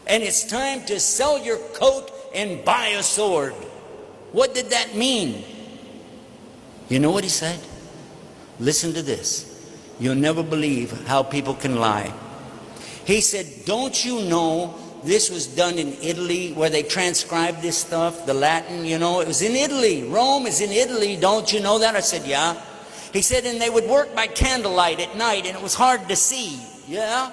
and it's time to sell your coat and buy a sword. What did that mean? You know what he said? Listen to this. You'll never believe how people can lie. He said, don't you know this was done in Italy, where they transcribed this stuff, the Latin, you know, it was in Italy. Rome is in Italy, don't you know that? I said, yeah. He said, and they would work by candlelight at night, and it was hard to see. Yeah.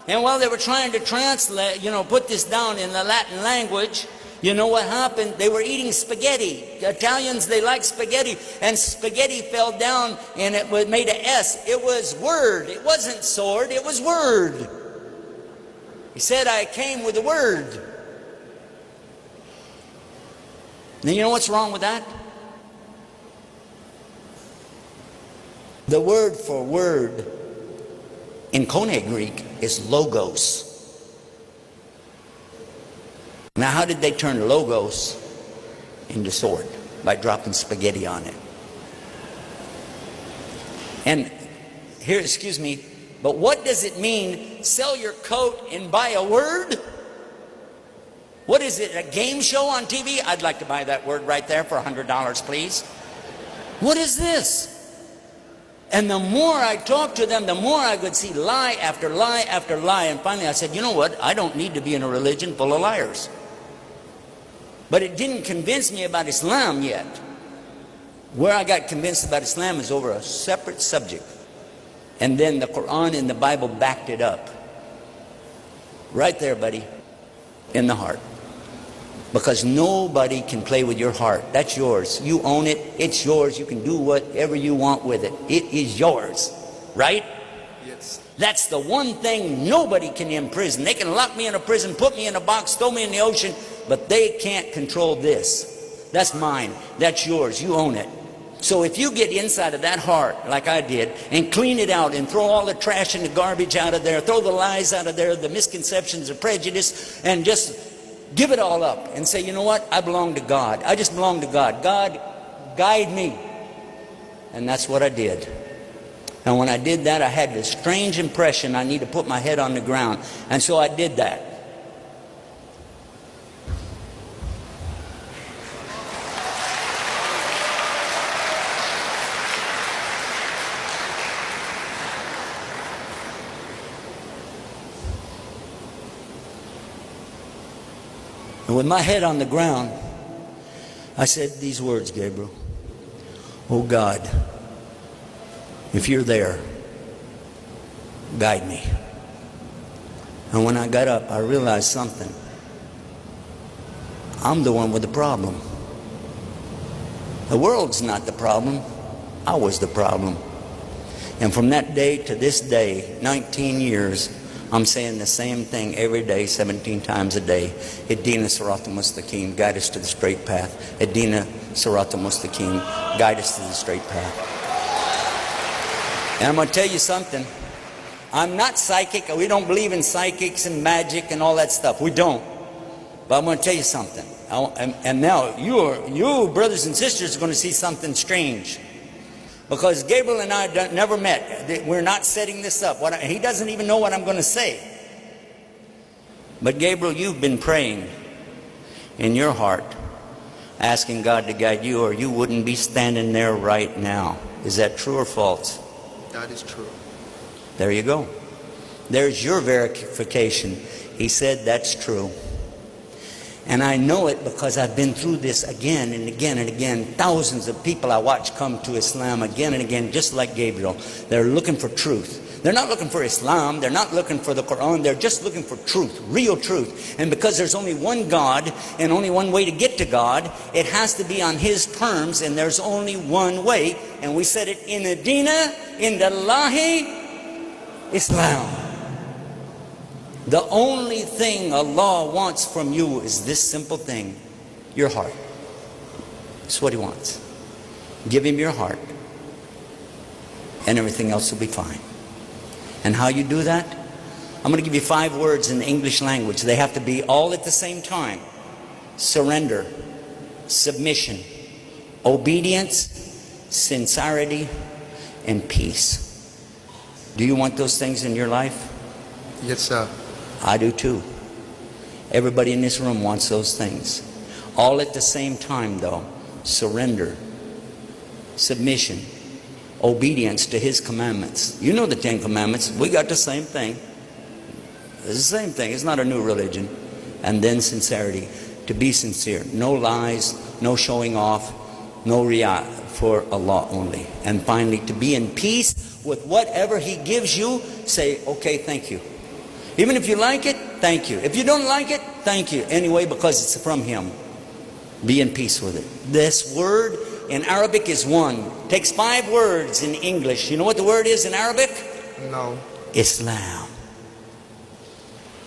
And while they were trying to translate, you know, put this down in the Latin language, you know what happened? They were eating spaghetti. The Italians, they like spaghetti, and spaghetti fell down and it made an S. It was word. It wasn't sword, it was word. He said, I came with the word. Now, you know what's wrong with that? The word for word in Koine Greek is logos. Now, how did they turn logos into sword? By dropping spaghetti on it. And here, excuse me, but what does it mean, sell your coat and buy a word? What is it, a game show on TV? I'd like to buy that word right there for $100, please. What is this? And the more I talked to them, the more I could see lie after lie after lie. And finally I said, you know what? I don't need to be in a religion full of liars. But it didn't convince me about Islam yet. Where I got convinced about Islam is over a separate subject. And then the Quran and the Bible backed it up. Right there, buddy, in the heart. Because nobody can play with your heart. That's yours. You own it. It's yours. You can do whatever you want with it. It is yours. Right? Yes. That's the one thing nobody can imprison. They can lock me in a prison, put me in a box, throw me in the ocean, but they can't control this. That's mine. That's yours. You own it. So if you get inside of that heart, like I did, and clean it out and throw all the trash and the garbage out of there, throw the lies out of there, the misconceptions, the prejudice, and just give it all up and say, you know what? I belong to God. I just belong to God. God, guide me. And that's what I did. And when I did that, I had this strange impression I need to put my head on the ground. And so I did that. And with my head on the ground, I said these words, Gabriel. Oh God, if you're there, guide me. And when I got up, I realized something. I'm the one with the problem. The world's not the problem. I was the problem. And from that day to this day, 19 years, I'm saying the same thing every day, 17 times a day. Ihdina Sirata Mustaqim, guide us to the straight path. Ihdina Sirata Mustaqim, guide us to the straight path. And I'm going to tell you something. I'm not psychic. We don't believe in psychics and magic and all that stuff. We don't. But I'm going to tell you something. And now you brothers and sisters are going to see something strange. Because Gabriel and I never met. We're not setting this up. He doesn't even know what I'm going to say. But Gabriel, you've been praying in your heart, asking God to guide you, or you wouldn't be standing there right now. Is that true or false? That is true. There you go. There's your verification. He said that's true. And I know it because I've been through this again and again and again. Thousands of people I watch come to Islam again and again, just like Gabriel. They're looking for truth. They're not looking for Islam. They're not looking for the Quran. They're just looking for truth, real truth. And because there's only one God and only one way to get to God, it has to be on His terms, and there's only one way. And we said it in Adina, in the Lahi, Islam. The only thing Allah wants from you is this simple thing, your heart. That's what He wants. Give Him your heart, and everything else will be fine. And how you do that? I'm going to give you 5 words in the English language. They have to be all at the same time. Surrender, submission, obedience, sincerity, and peace. Do you want those things in your life? Yes, sir. I do too. Everybody in this room wants those things. All at the same time, though. Surrender, submission, obedience to His commandments. You know the 10 Commandments. We got the same thing. It's the same thing. It's not a new religion. And then sincerity. To be sincere. No lies, no showing off, no riyah, for Allah only. And finally, to be in peace with whatever He gives you. Say, okay, thank you. Even if you like it, thank you. If you don't like it, thank you. Anyway, because it's from Him. Be in peace with it. This word in Arabic is one. Takes 5 words in English. You know what the word is in Arabic? No. Islam.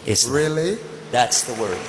Islam. Really? That's the word.